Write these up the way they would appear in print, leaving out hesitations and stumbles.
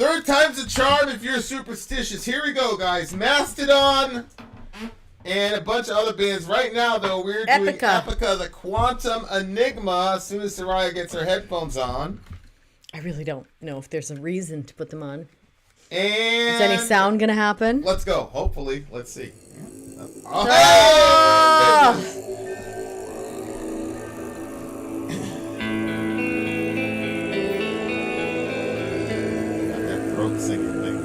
Third time's a charm if you're superstitious. Here we go, guys. Mastodon and a bunch of other bands. Right now, though, we're doing Epica-The Quantum Enigma as soon as Soraya gets her headphones on. I really don't know if there's a reason to put them on. And is any sound going to happen? Let's go. Hopefully. Let's see. Oh! Hey! Singer thing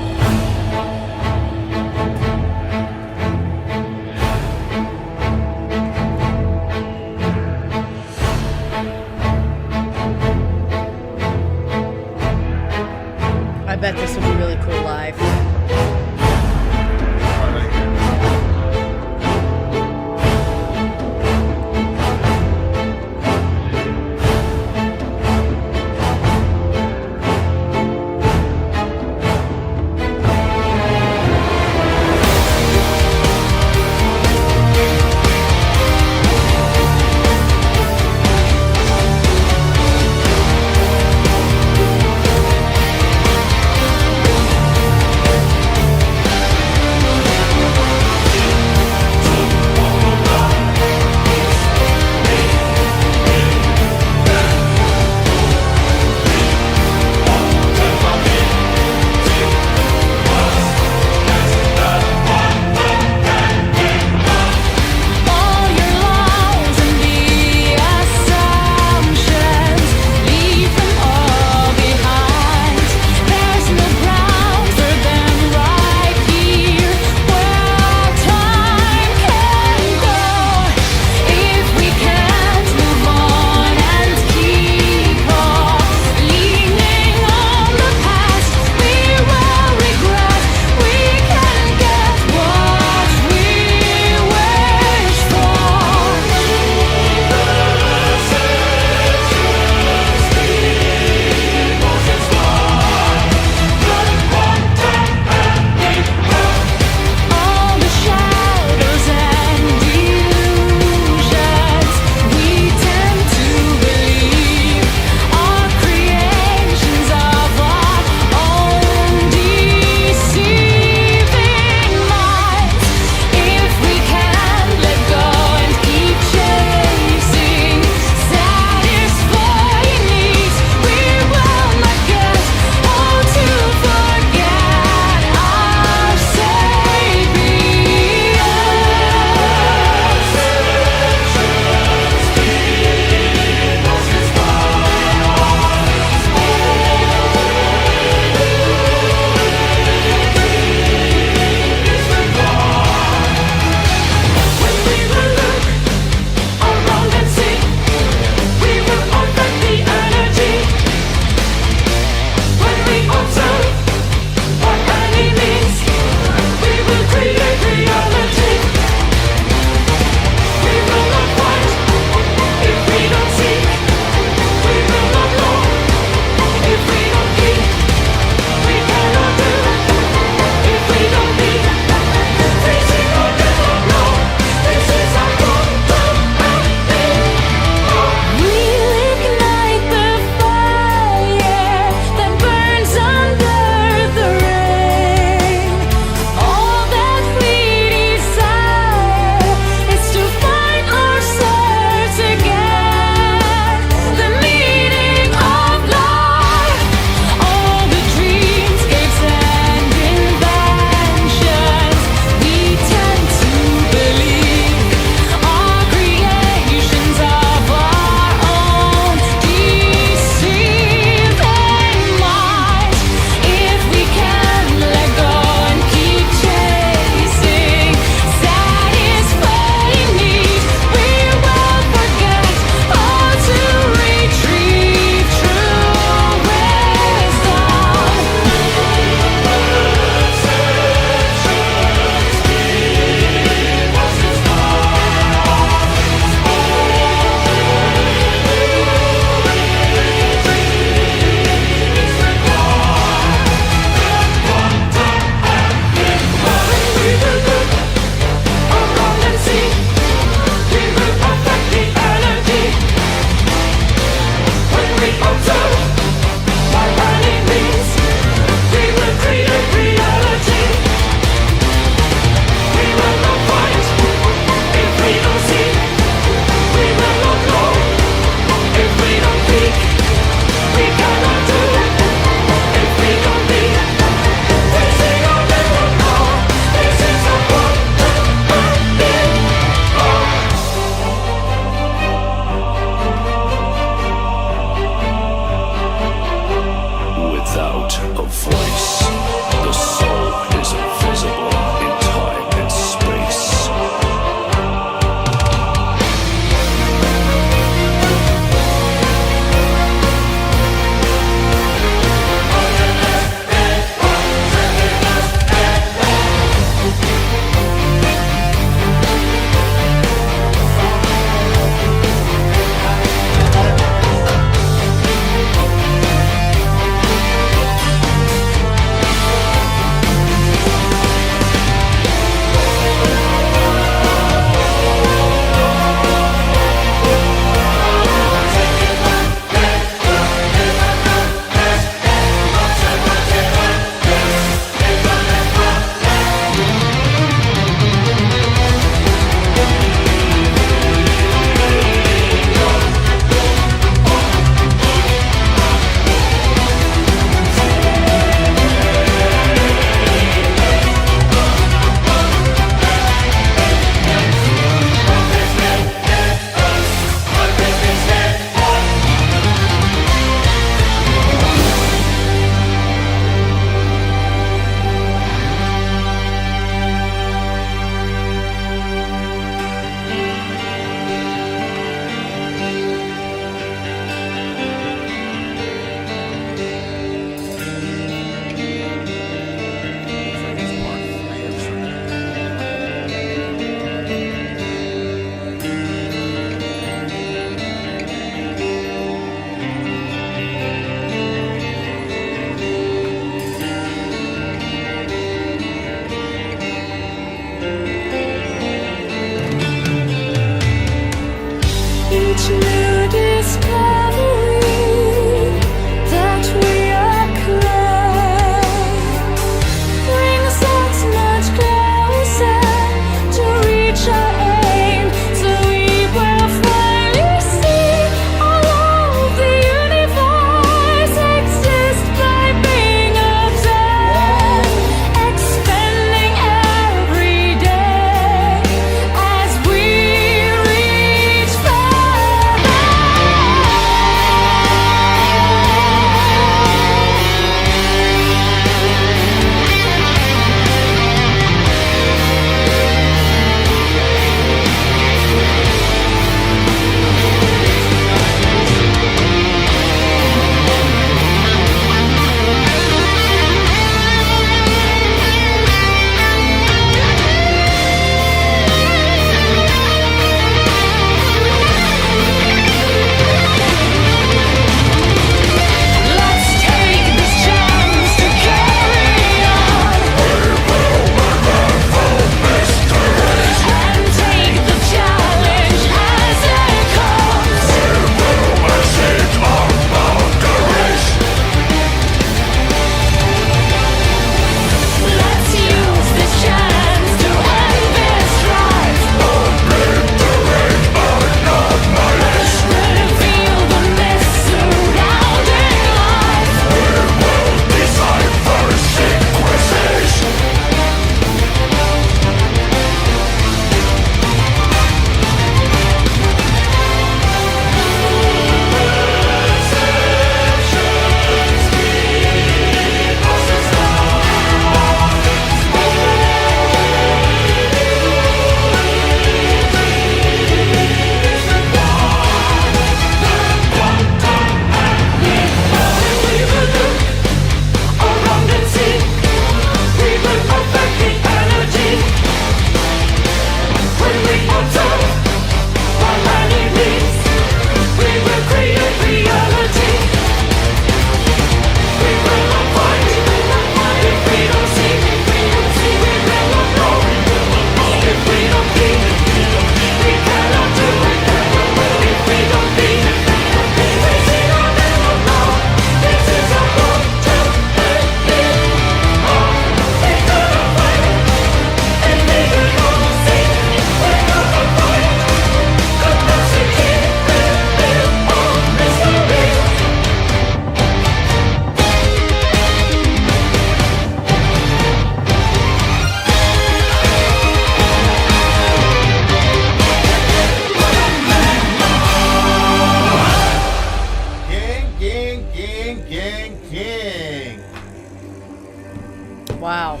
Wow.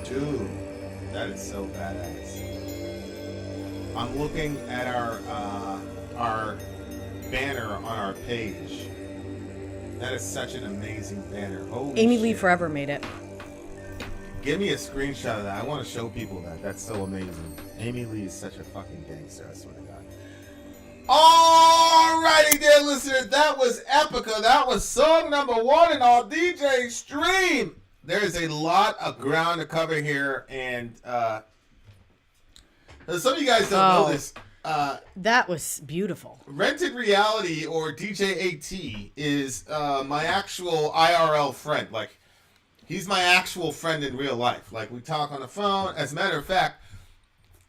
Dude, that is so badass. I'm looking at our banner on our page. That is such an amazing banner. Holy Amy shit. Lee Forever made it. Give me a screenshot of that. I want to show people that. That's so amazing. Amy Lee is such a fucking gangster, I swear to God. Alrighty, dear listeners, that was Epica. That was song number 1 in our DJ stream. There is a lot of ground to cover here, and some of you guys don't know this. That was beautiful. Rented Reality, or DJ AT, is my actual IRL friend. Like, he's my actual friend in real life. Like, we talk on the phone. As a matter of fact,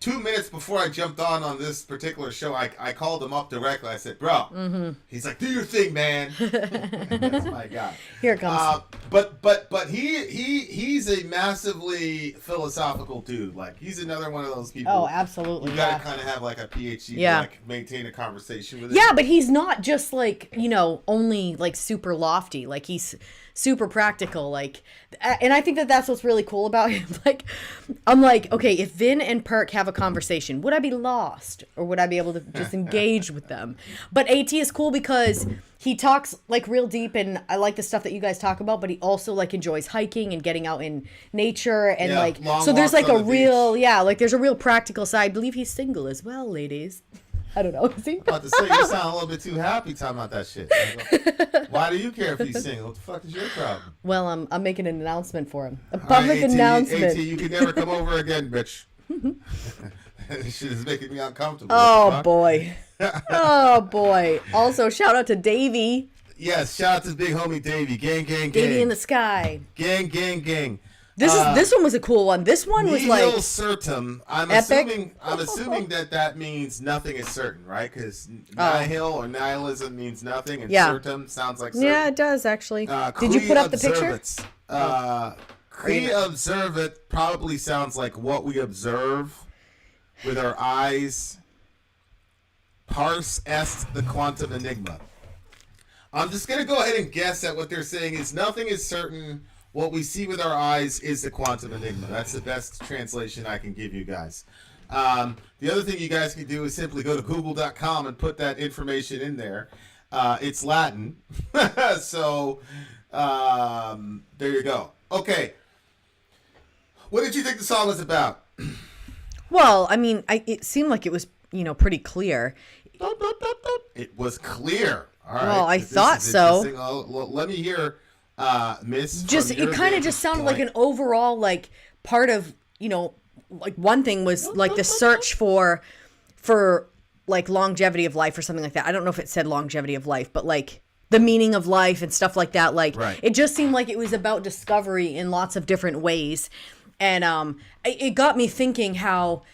2 minutes before I jumped on this particular show, I called him up directly. I said, bro. Mm-hmm. He's like, do your thing, man. That's my guy. Here it comes. But he's a massively philosophical dude. Like, he's another one of those people. Oh, absolutely. You gotta kind of have like a PhD to like maintain a conversation with him. Yeah, but he's not just like, only like super lofty. Like, he's super practical. Like, and I think that that's what's really cool about him. Like, I'm like, okay, if Vin and Perk have a conversation, would I be lost, or would I be able to just engage with them? But AT is cool because he talks like real deep, and I like the stuff that you guys talk about, but he also like enjoys hiking and getting out in nature, and so there's like a real, like there's a real practical side. I believe he's single as well, ladies. I don't know. Is he? I'm about to say, you sound a little bit too happy talking about that shit. Why do you care if he's single? What the fuck is your problem? Well, I'm making an announcement for him. A public announcement. AT, you can never come over again, bitch. This shit is making me uncomfortable. Oh, boy. Oh, boy. Also, shout out to Davey. Yes, shout out to big homie Davey. Gang, gang, gang. Davey in the sky. Gang, gang, gang. This one was a cool one. This one was like certum. I'm epic. assuming that means nothing is certain, right? Because nihil or nihilism means nothing, and certum sounds like certain. Yeah, it does actually. Did you put up the picture? Cre observate probably sounds like what we observe with our eyes. Parse est the quantum enigma. I'm just gonna go ahead and guess that what they're saying is nothing is certain. What we see with our eyes is the quantum enigma. That's the best translation I can give you guys. The other thing you guys can do is simply go to google.com and put that information in there. It's Latin. So there you go. Okay. What did you think the song was about? Well, I mean, it seemed like it was, pretty clear. It was clear. All right. Well, I thought so. Let me hear... Miss, it kind of just sounded like an overall part of like one thing was like the search for like longevity of life or something like that. I don't know if it said longevity of life, but like the meaning of life and stuff like that. Like It just seemed like it was about discovery in lots of different ways, and it got me thinking how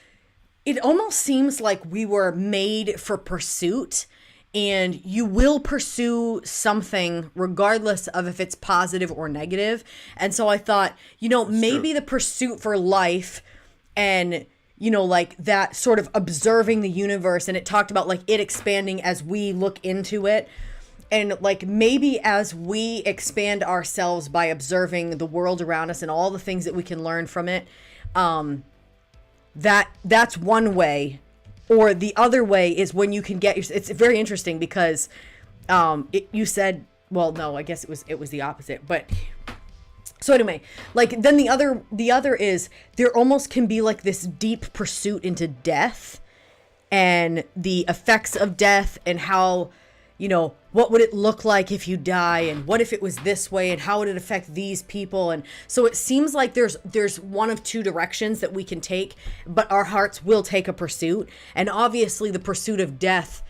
it almost seems like we were made for pursuit. And you will pursue something regardless of if it's positive or negative. And so I thought, maybe the pursuit for life and, like that sort of observing the universe. And it talked about like it expanding as we look into it. And like maybe as we expand ourselves by observing the world around us and all the things that we can learn from it, that's one way. Or the other way is when you can get it's very interesting because you said, well, no, I guess it was the opposite. But so anyway, like then the other is there almost can be like this deep pursuit into death and the effects of death and how, what would it look like if you die and what if it was this way and how would it affect these people? And so it seems like there's one of two directions that we can take, but our hearts will take a pursuit. And obviously the pursuit of death,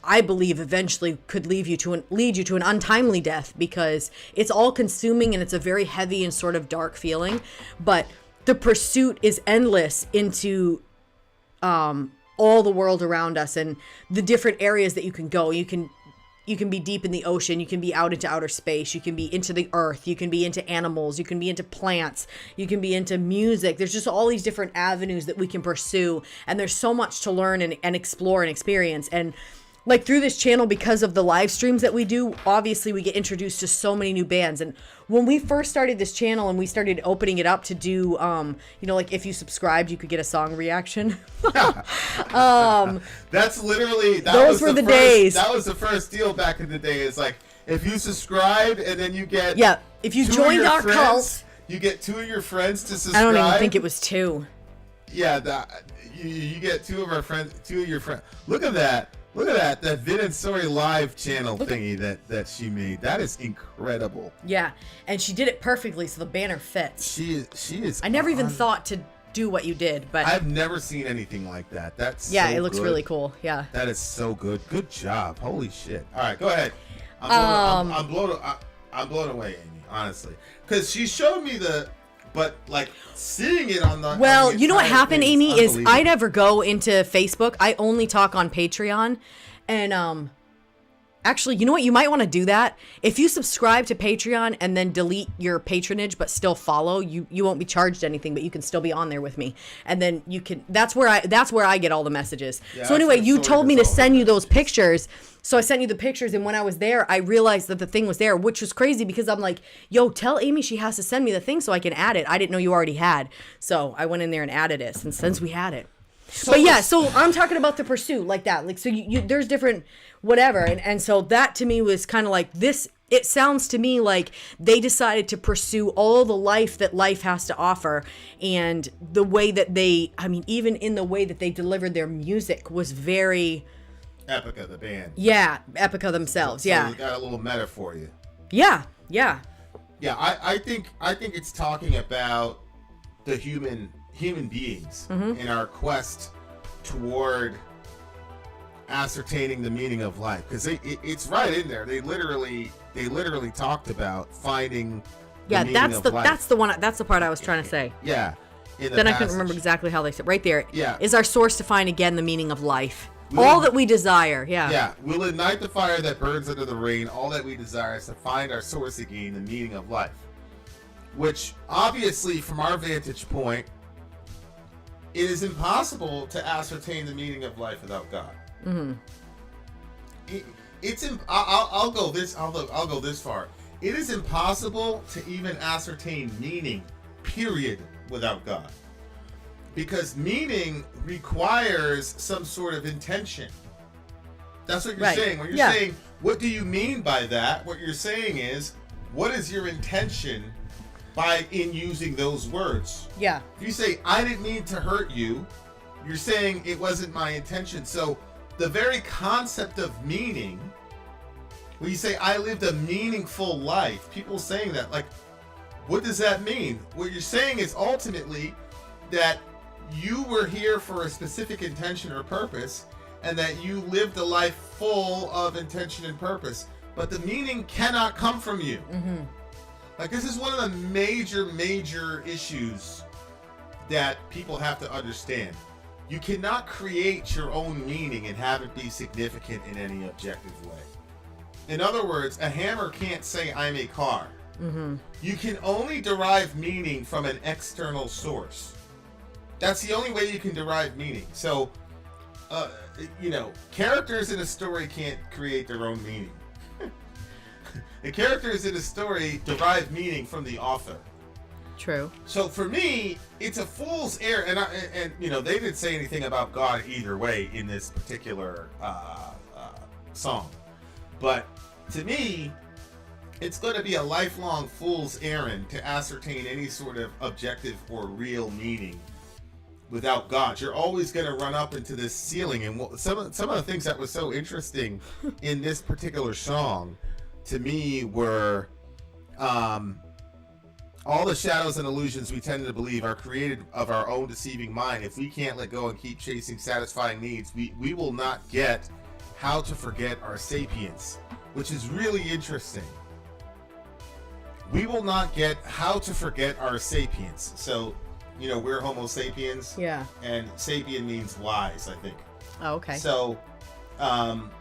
I believe eventually could lead you to an untimely death because it's all consuming and it's a very heavy and sort of dark feeling. But the pursuit is endless into all the world around us and the different areas that you can go. You can be deep in the ocean. You can be out into outer space. You can be into the earth. You can be into animals. You can be into plants. You can be into music. There's just all these different avenues that we can pursue. And there's so much to learn and explore and experience. And like through this channel, because of the live streams that we do, obviously we get introduced to so many new bands. And when we first started this channel and we started opening it up to do, like if you subscribed, you could get a song reaction. That's literally, those were the days. That was the first deal back in the day. It's like, if you subscribe and then you get... Yeah, if you joined our cult... You get two of your friends to subscribe. I don't even think it was two. Yeah, you get two of your friends. Look at that. Look at that Vin and Sori live channel thingy that she made. That is incredible. Yeah, and she did it perfectly, so the banner fits. She is. I never even thought to do what you did, but I've never seen anything like that. That's it looks really cool. Yeah, that is so good. Good job. Holy shit. All right, go ahead. I'm blown away, Amy. Honestly, because she showed me but like seeing it on the you know what happened, Amy, is I never go into Facebook. I only talk on Patreon, and actually, you know what? You might want to do that. If you subscribe to Patreon and then delete your patronage but still follow, you won't be charged anything, but you can still be on there with me. And then you can. That's where I get all the messages. Yeah, so anyway, you told me to send you those pictures. So I sent you the pictures, and when I was there, I realized that the thing was there, which was crazy because I'm like, yo, tell Amy she has to send me the thing so I can add it. I didn't know you already had. So I went in there and added it since we had it. So I'm talking about the pursuit like that. Like, so you there's different whatever. And so that to me was kind of like this. It sounds to me like they decided to pursue all the life that life has to offer. And the way that even in the way that they delivered their music was very Epica, the band. Yeah, Epica themselves. So yeah. we got a little meta for you. Yeah. I think it's talking about the human beings in our quest toward ascertaining the meaning of life, because it's right in there. They literally talked about finding the meaning of life. That's the part I was trying to say. Yeah. Then I couldn't remember exactly how they said. Right there. Yeah. Is our source to find again the meaning of life. All that we desire. Yeah. Yeah. We'll ignite the fire that burns under the rain. All that we desire is to find our source again, the meaning of life. Which, obviously, from our vantage point, it is impossible to ascertain the meaning of life without God. Mm-hmm. I'll go this far. It is impossible to even ascertain meaning, period, without God. Because meaning requires some sort of intention. That's what you're saying. When you're saying, what do you mean by that? What you're saying is, what is your intention in using those words? Yeah. If you say, I didn't mean to hurt you, you're saying it wasn't my intention. So the very concept of meaning, when you say, I lived a meaningful life, people saying that, like, what does that mean? What you're saying is ultimately that you were here for a specific intention or purpose, and that you lived a life full of intention and purpose. But the meaning cannot come from you. Mm-hmm. Like, this is one of the major issues that people have to understand. You cannot create your own meaning and have it be significant in any objective way. In other words, a hammer can't say, I'm a car. Mm-hmm. You can only derive meaning from an external source. That's the only way you can derive meaning. So, characters in a story can't create their own meaning. The characters in a story derive meaning from the author. True. So for me, it's a fool's errand, and they didn't say anything about God either way in this particular song. But to me, it's going to be a lifelong fool's errand to ascertain any sort of objective or real meaning without God. You're always going to run up into this ceiling. And some of the things that was so interesting in this particular song to me were all the shadows and illusions we tend to believe are created of our own deceiving mind. If we can't let go and keep chasing satisfying needs, we will not get how to forget our sapience, which is really interesting. We will not get how to forget our sapience. So, we're Homo sapiens. Yeah. And sapien means wise, I think. Oh, okay. So, and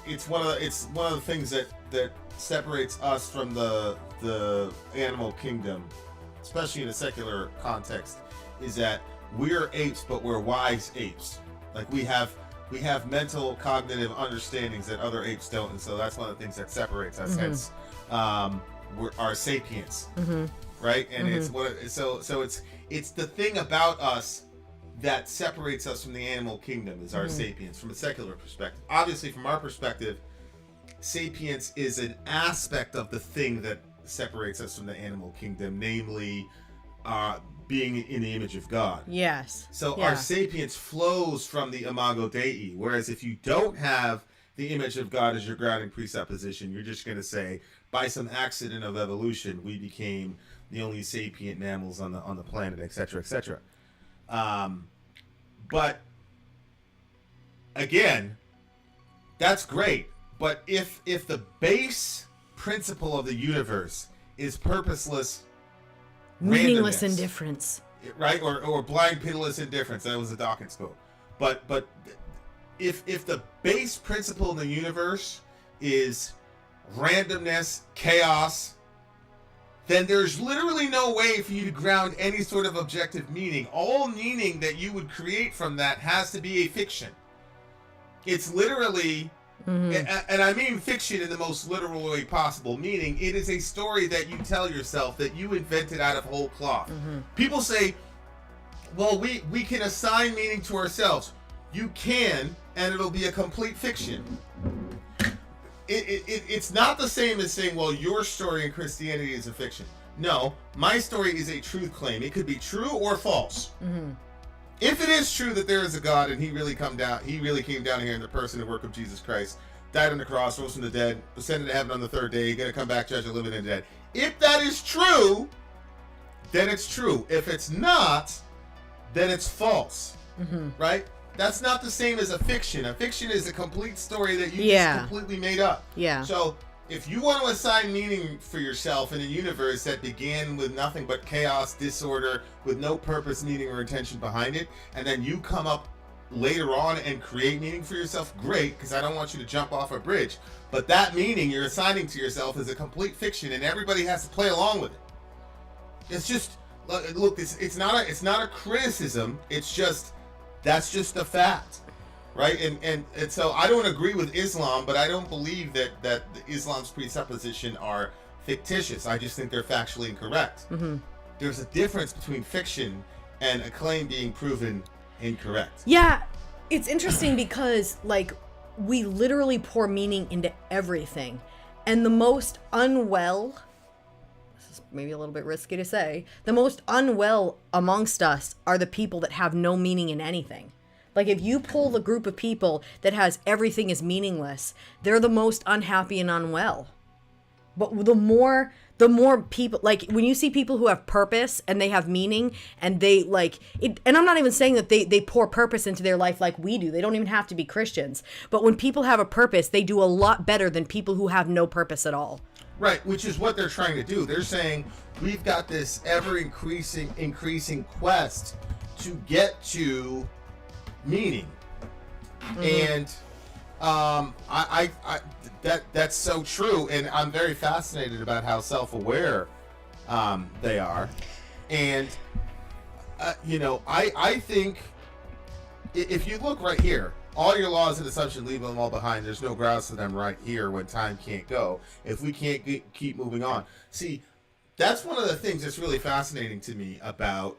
it's one of the things that separates us from the animal kingdom, especially in a secular context, is that we're apes, but we're wise apes. Like we have mental, cognitive understandings that other apes don't, and so that's one of the things that separates us. Hence, we're our sapience, right? And it's it's the thing about us that separates us from the animal kingdom is our sapience from a secular perspective. Obviously, from our perspective, sapience is an aspect of the thing that separates us from the animal kingdom, namely being in the image of God. Yes. So our sapience flows from the imago Dei, whereas if you don't have the image of God as your grounding presupposition, you're just going to say, by some accident of evolution, we became the only sapient mammals on the planet, etc., etc. But again, that's great. But if the base principle of the universe is purposeless, meaningless indifference, right, or blind, pitiless indifference, that was a Dawkins quote. But if the base principle in the universe is randomness, chaos, then there's literally no way for you to ground any sort of objective meaning. All meaning that you would create from that has to be a fiction. It's literally, and I mean fiction in the most literal way possible, meaning it is a story that you tell yourself that you invented out of whole cloth. People say, well, we can assign meaning to ourselves. You can, and it'll be a complete fiction. It's not the same as saying, well, your story in Christianity is a fiction. No, my story is a truth claim. It could be true or false. if it is true that there is a God and he really came down here in the person and work of Jesus Christ, died on the cross, rose from the dead, ascended to heaven on the third day, going to come back, judge the living and the dead. If that is true, then it's true. If it's not, then it's false. Right? That's not the same as a fiction. A fiction is a complete story that you just completely made up. Yeah. So if you want to assign meaning for yourself in a universe that began with nothing but chaos, disorder, with no purpose, meaning, or intention behind it, and then you come up later on and create meaning for yourself, great, because I don't want you to jump off a bridge. But that meaning you're assigning to yourself is a complete fiction, and everybody has to play along with it. It's just, look, it's not a criticism. It's just, that's just a fact. Right, and so I don't agree with Islam, but I don't believe that Islam's presupposition are fictitious. I just think they're factually incorrect. There's a difference between fiction and a claim being proven incorrect. Yeah, it's interesting because like we literally pour meaning into everything, and the most unwell. This is maybe a little bit risky to say. The most unwell amongst us are the people that have no meaning in anything. Like, if you pull the group of people that has everything is meaningless, they're the most unhappy and unwell. But the more people, like, when you see people who have purpose and they have meaning and they, like, it, and I'm not even saying that they pour purpose into their life like we do. They don't even have to be Christians. But when people have a purpose, they do a lot better than people who have no purpose at all. Right, which is what they're trying to do. They're saying, we've got this ever-increasing quest to get to meaning, and that's so true, and I'm very fascinated about how self-aware they are, and I think if you look right here, all your laws and assumptions, leave them all behind. There's no grounds for them right here when time can't go. If we can't keep moving on, see, that's one of the things that's really fascinating to me about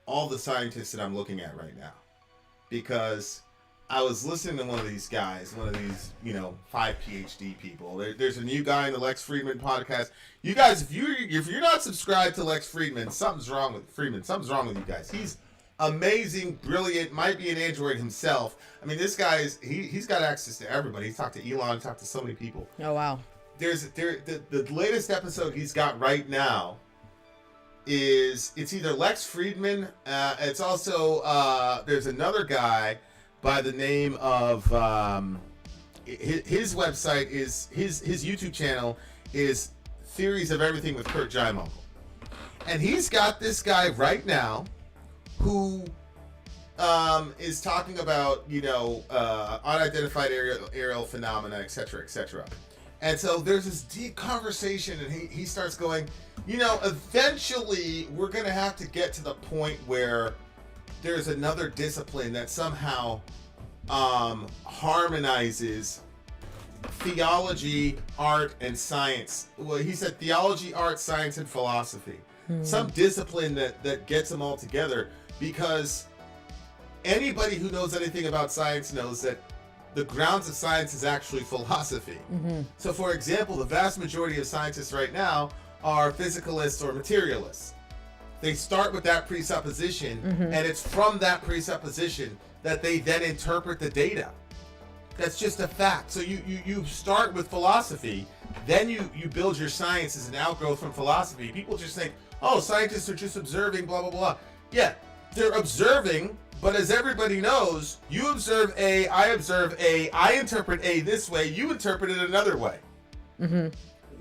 all the scientists that I'm looking at right now, because I was listening to one of these guys, one of these, 5 PhD people. There's a new guy in the Lex Friedman podcast. You guys, if you're not subscribed to Lex Friedman, something's wrong with you guys. He's amazing, brilliant, might be an android himself. I mean, this guy he's got access to everybody. He's talked to Elon, talked to so many people. Oh wow. The latest episode he's got right now it's either Lex Friedman, it's also there's another guy by the name of his website is his YouTube channel is Theories of Everything with Kurt Jaimunkel, and he's got this guy right now who is talking about unidentified aerial phenomena, etc., etc. And so there's this deep conversation, and he starts going, eventually we're going to have to get to the point where there's another discipline that somehow harmonizes theology, art, and science. Well, he said theology, art, science, and philosophy. Some discipline that gets them all together, because anybody who knows anything about science knows that the grounds of science is actually philosophy. So, for example, the vast majority of scientists right now are physicalists or materialists. They start with that presupposition, and it's from that presupposition that they then interpret the data. That's just a fact. So you start with philosophy, then you build your science as an outgrowth from philosophy. People just think, oh, scientists are just observing, blah, blah, blah. Yeah, they're observing, but as everybody knows, you observe A, I observe A, I interpret A this way, you interpret it another way.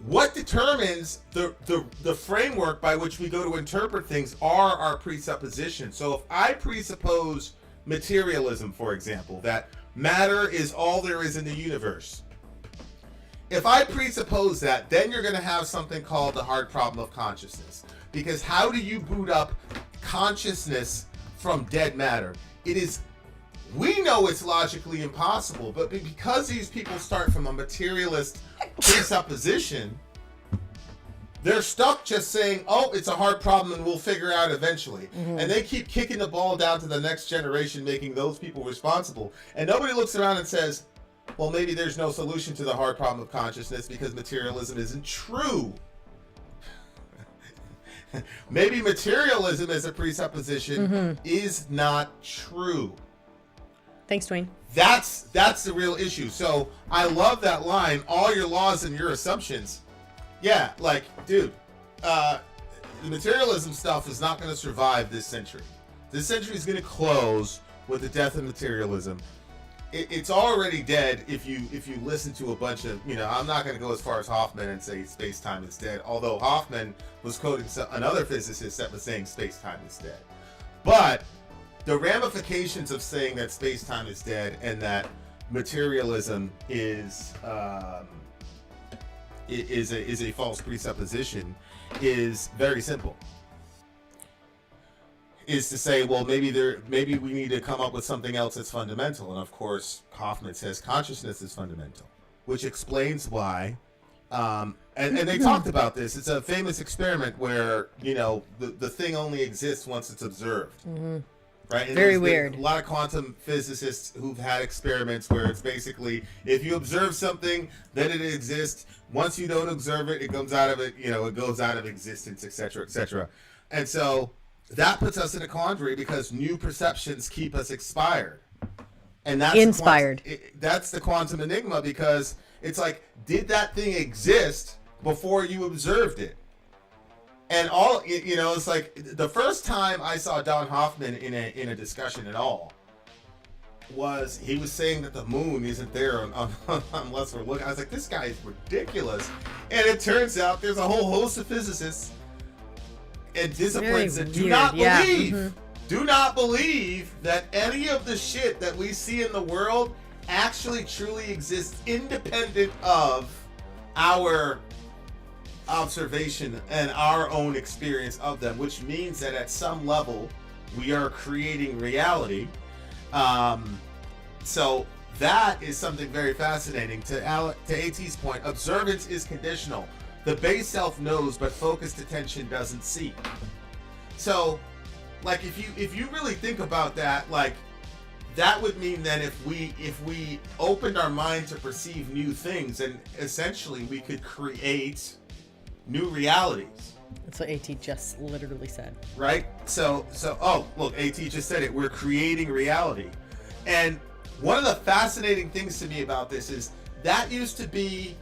What determines the framework by which we go to interpret things are our presuppositions. So if I presuppose materialism, for example, that matter is all there is in the universe, if I presuppose that, then you're going to have something called the hard problem of consciousness. Because how do you boot up consciousness from dead matter? We know it's logically impossible, but because these people start from a materialist presupposition, they're stuck just saying, oh, it's a hard problem and we'll figure out eventually. And they keep kicking the ball down to the next generation, making those people responsible. And nobody looks around and says, well, maybe there's no solution to the hard problem of consciousness because materialism isn't true. maybe materialism as a presupposition is not true. Thanks, Dwayne. That's the real issue. So I love that line, all your laws and your assumptions. Yeah, like, dude, the materialism stuff is not going to survive this century. This century is going to close with the death of materialism. It's already dead if you listen to a bunch of, I'm not going to go as far as Hoffman and say space-time is dead, although Hoffman was quoting another physicist that was saying space-time is dead. But the ramifications of saying that space-time is dead and that materialism is a false presupposition is very simple. Is to say, well, maybe we need to come up with something else that's fundamental. And of course, Hoffman says consciousness is fundamental, which explains why. And they talked about this. It's a famous experiment where, the thing only exists once it's observed. Mm-hmm. Right? And very weird. A lot of quantum physicists who've had experiments where it's basically, if you observe something, then it exists. Once you don't observe it, it comes out of it, it goes out of existence, et cetera, et cetera. And so that puts us in a quandary because new perceptions keep us expired. And that's inspired. That's the quantum enigma, because it's like, did that thing exist before you observed it? And it's like the first time I saw Don Hoffman in a discussion at all was he was saying that the moon isn't there unless we're looking. I was like, this guy is ridiculous. And it turns out there's a whole host of physicists and disciplines that do not believe that any of the shit that we see in the world actually truly exists independent of our observation and our own experience of them, which means that at some level we are creating reality. So that is something very fascinating. To AT's point, observance is conditional. The base self knows, but focused attention doesn't see. So, like, if you really think about that, like, that would mean that if we opened our mind to perceive new things, then essentially we could create new realities. That's what AT just literally said. Right? So oh, look, AT just said it. We're creating reality. And one of the fascinating things to me about this is that used to be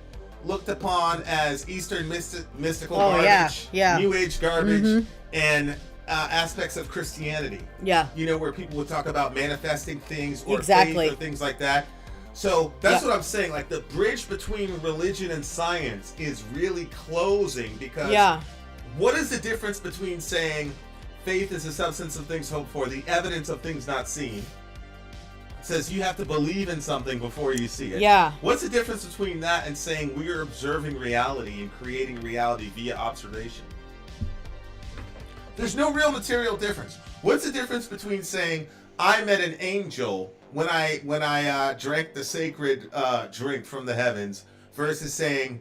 looked upon as Eastern mystical garbage, New Age garbage, and aspects of Christianity. Yeah. Where people would talk about manifesting things or faith or things like that. So that's what I'm saying. Like, the bridge between religion and science is really closing, because what is the difference between saying faith is the substance of things hoped for, the evidence of things not seen? Says you have to believe in something before you see it. Yeah. What's the difference between that and saying we are observing reality and creating reality via observation? There's no real material difference. What's the difference between saying I met an angel when I drank the sacred drink from the heavens versus saying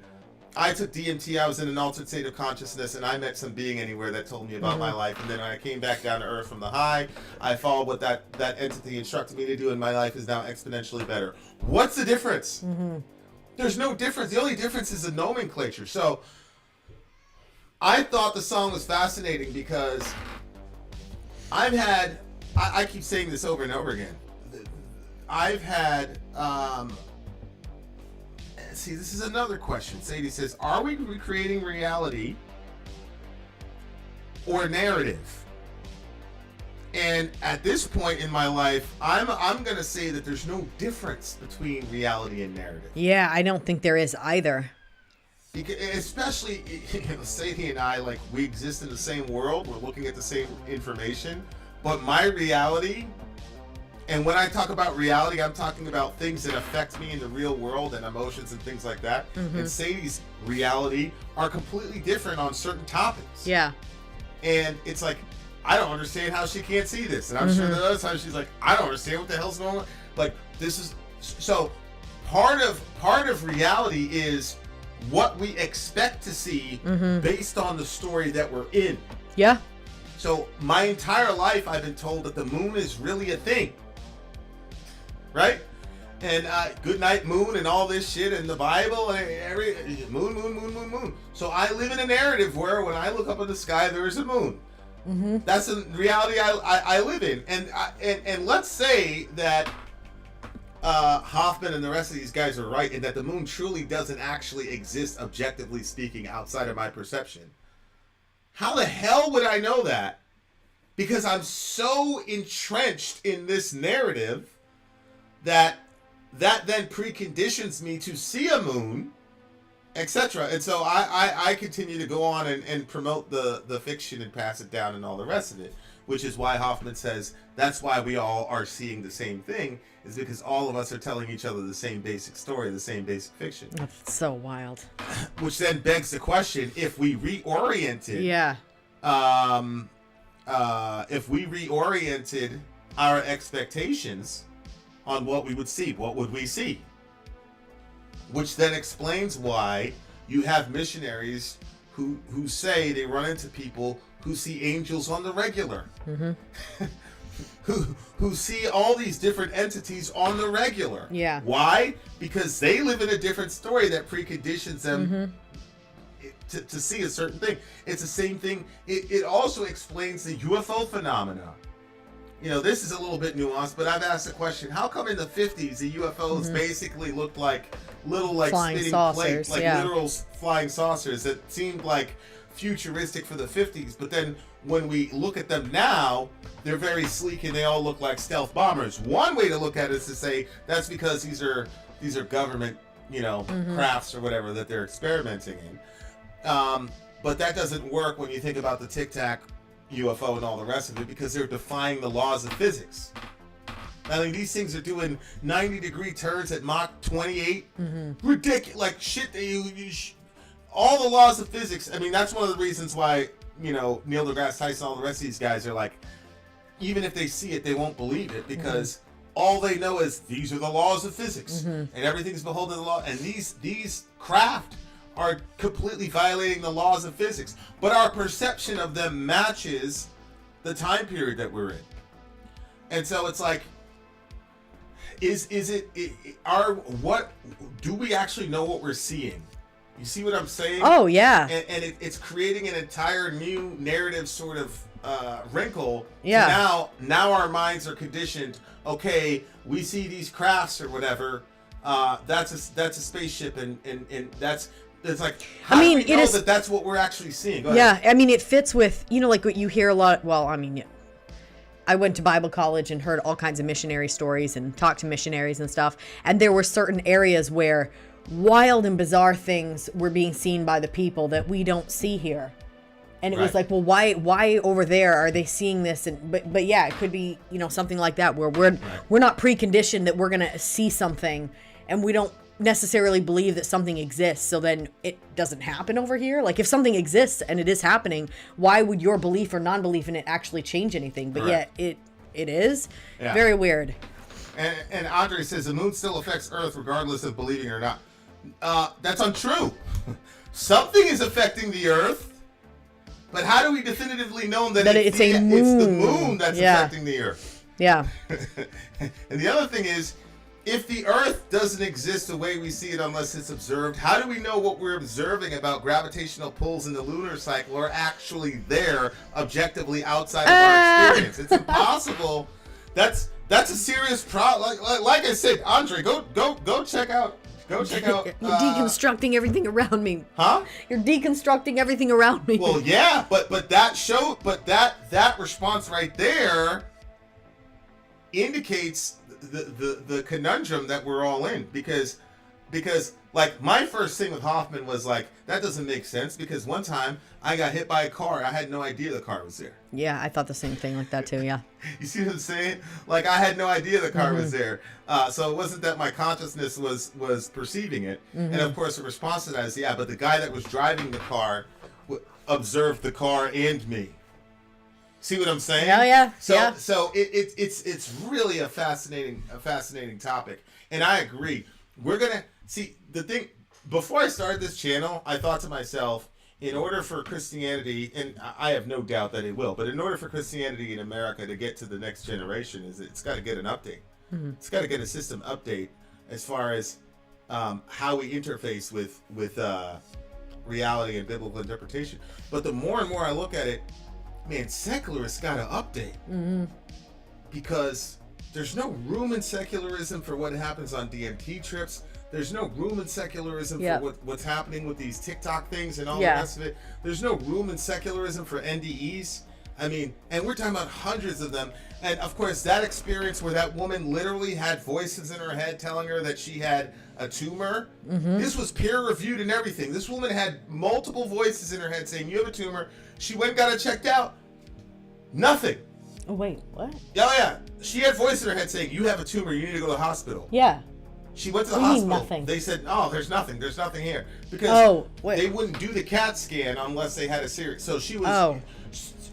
I took DMT, I was in an altered state of consciousness, and I met some being anywhere that told me about my life, and then when I came back down to earth from the high, I followed what that entity instructed me to do, and my life is now exponentially better. What's the difference? There's no difference. The only difference is the nomenclature. So I thought the song was fascinating because I keep saying this over and over again. I've had, see, this is another question. Sadie says, are we recreating reality or narrative? And at this point in my life, I'm going to say that there's no difference between reality and narrative. Yeah, I don't think there is either. Because, especially, Sadie and I, like, we exist in the same world. We're looking at the same information. But my reality, and when I talk about reality, I'm talking about things that affect me in the real world and emotions and things like that. And Sadie's reality are completely different on certain topics. Yeah. And it's like, I don't understand how she can't see this. And I'm sure that other times she's like, I don't understand what the hell's going on. Like, this is, so part of reality is what we expect to see based on the story that we're in. Yeah. So my entire life I've been told that the moon is really a thing. Right? and good night moon and all this shit in the Bible and every moon. So I live in a narrative where when I look up in the sky, there is a moon. Mm-hmm. That's the reality I live in. And let's say that Hoffman and the rest of these guys are right, and that the moon truly doesn't actually exist, objectively speaking, outside of my perception. How the hell would I know that? Because I'm so entrenched in this narrative that then preconditions me to see a moon, etc. And so I continue to go on and promote the fiction and pass it down and all the rest of it, which is why Hoffman says that's why we all are seeing the same thing, is because all of us are telling each other the same basic story, the same basic fiction. That's so wild. Which then begs the question, if we reoriented... Yeah. If we reoriented our expectations on what we would see, what would we see? Which then explains why you have missionaries who say they run into people who see angels on the regular. Mm-hmm. who see all these different entities on the regular. Yeah. Why? Because they live in a different story that preconditions them to see a certain thing. It's the same thing. It also explains the UFO phenomena. You know, this is a little bit nuanced, but I've asked the question, how come in the 50s the UFOs basically looked like little flying spinning saucers, plates, literal flying saucers that seemed like futuristic for the 50s, but then when we look at them now, they're very sleek and they all look like stealth bombers. One way to look at it is to say that's because these are government, crafts or whatever that they're experimenting in. But that doesn't work when you think about the Tic Tac UFO and all the rest of it, because they're defying the laws of physics. I mean, these things are doing 90-degree turns at Mach 28. Ridiculous, like shit that all the laws of physics. I mean, that's one of the reasons why, Neil deGrasse Tyson, all the rest of these guys are like, even if they see it, they won't believe it, because all they know is these are the laws of physics, and everything's beholden to the law. And these craft are completely violating the laws of physics, but our perception of them matches the time period that we're in. And so it's like, what do we actually know what we're seeing? You see what I'm saying? Oh yeah. And it's creating an entire new narrative sort of wrinkle. Yeah. Now our minds are conditioned. Okay, we see these crafts or whatever. That's a spaceship, and that's. It's like, how do we know that that's what we're actually seeing? Go ahead. Yeah, I mean, it fits with, like what you hear a lot. Well, I mean, I went to Bible college and heard all kinds of missionary stories and talked to missionaries and stuff. And there were certain areas where wild and bizarre things were being seen by the people that we don't see here. And it was like, well, why over there are they seeing this? And but yeah, it could be, something like that where we're not preconditioned that we're going to see something and we don't necessarily believe that something exists, so then it doesn't happen over here. Like, if something exists and it is happening, why would your belief or non-belief in it actually change anything? But yet it is very weird. And Andre says the moon still affects Earth regardless of believing or not. That's untrue. Something is affecting the Earth, but how do we definitively know that it's the moon that's affecting the Earth? Yeah. And the other thing is, if the Earth doesn't exist the way we see it unless it's observed, how do we know what we're observing about gravitational pulls in the lunar cycle are actually there objectively outside of our experience? It's impossible. That's a serious problem. Like I said, Andre, go check out. Go check out. You're deconstructing everything around me. Huh? You're deconstructing everything around me. Well, yeah, but that response right there indicates the conundrum that we're all in, because like my first thing with Hoffman was like, that doesn't make sense, because one time I got hit by a car. I had no idea the car was there. Yeah, I thought the same thing like that too. Yeah. You see what I'm saying? Like, I had no idea the car was there. So it wasn't that my consciousness was perceiving it. And of course the response to that is, but the guy that was driving the car observed the car and me. See what I'm saying? Yeah. So it's really a fascinating topic, and I agree. We're gonna see the thing. Before I started this channel, I thought to myself, in order for Christianity, and I have no doubt that it will, but in order for Christianity in America to get to the next generation, it's got to get an update. It's got to get a system update as far as how we interface with reality and biblical interpretation. But the more and more I look at it, man, secularists got to update. Because there's no room in secularism for what happens on DMT trips. There's no room in secularism for what's happening with these TikTok things and all the rest of it. There's no room in secularism for NDEs. I mean, and we're talking about hundreds of them. And of course, that experience where that woman literally had voices in her head telling her that she had a tumor. This was peer reviewed and everything. This woman had multiple voices in her head saying, you have a tumor. She went and got it checked out. Nothing. Oh, wait, what? Yeah. She had voices in her head saying, you have a tumor. You need to go to the hospital. Yeah. She went to the hospital. Nothing. They said, oh, there's nothing. There's nothing here. Because they wouldn't do the CAT scan unless they had a serious. So she was,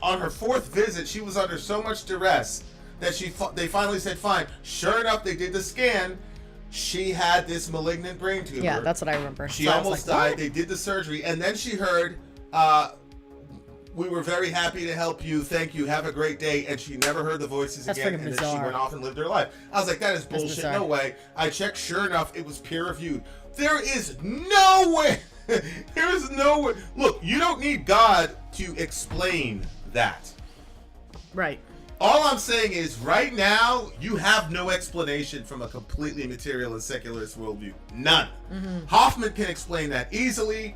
on her fourth visit, she was under so much duress that they finally said, fine. Sure enough, they did the scan. She had this malignant brain tumor. Yeah, that's what I remember. She almost died. What? They did the surgery. And then she heard, we were very happy to help you. Thank you. Have a great day. And she never heard the voices again. And then she went off and lived her life. I was like, that is bullshit. No way. I checked. Sure enough, it was peer reviewed. There is no way. There is no way. Look, you don't need God to explain that. Right. All I'm saying is right now, you have no explanation from a completely materialist secularist worldview. None. Hoffman can explain that easily.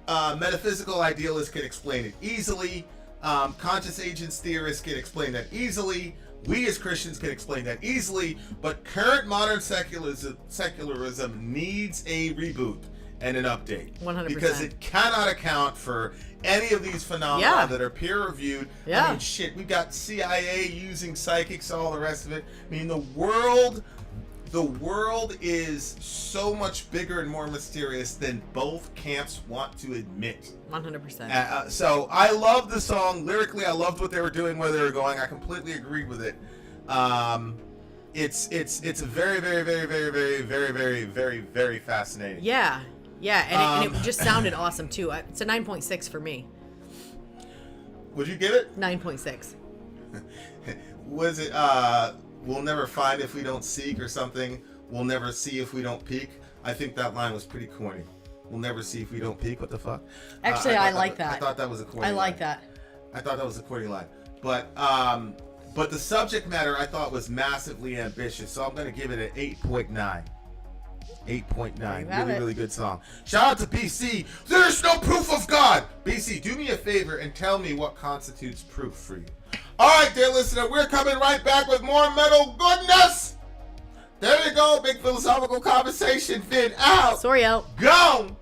Metaphysical idealists can explain it easily. Conscious agents theorists can explain that easily. We as Christians can explain that easily. But current modern secularism needs a reboot and an update. 100%. Because it cannot account for any of these phenomena that are peer reviewed. I mean, shit, we got CIA using psychics, all the rest of it. I mean, the world is so much bigger and more mysterious than both camps want to admit. 100%. So I love the song. Lyrically, I loved what they were doing, where they were going. I completely agreed with it. It's a very, very, very, very, very, very, very, very, very fascinating. Yeah, and it just sounded awesome too. It's a 9.6 for me. Would you give it? 9.6. Was it we'll never find if we don't seek, or something? We'll never see if we don't peek. I think that line was pretty corny. We'll never see if we don't peek. What the fuck? Actually, I like that. I thought that was a corny line. I like that. I thought that was a corny line. But the subject matter I thought was massively ambitious, so I'm going to give it an 8.9. 8.9. Really good song. Shout out to BC. There's no proof of God. BC, do me a favor and tell me what constitutes proof for you. All right, dear listener, we're coming right back with more metal goodness. There you go. Big philosophical conversation. Vin out. Sori out. Gone.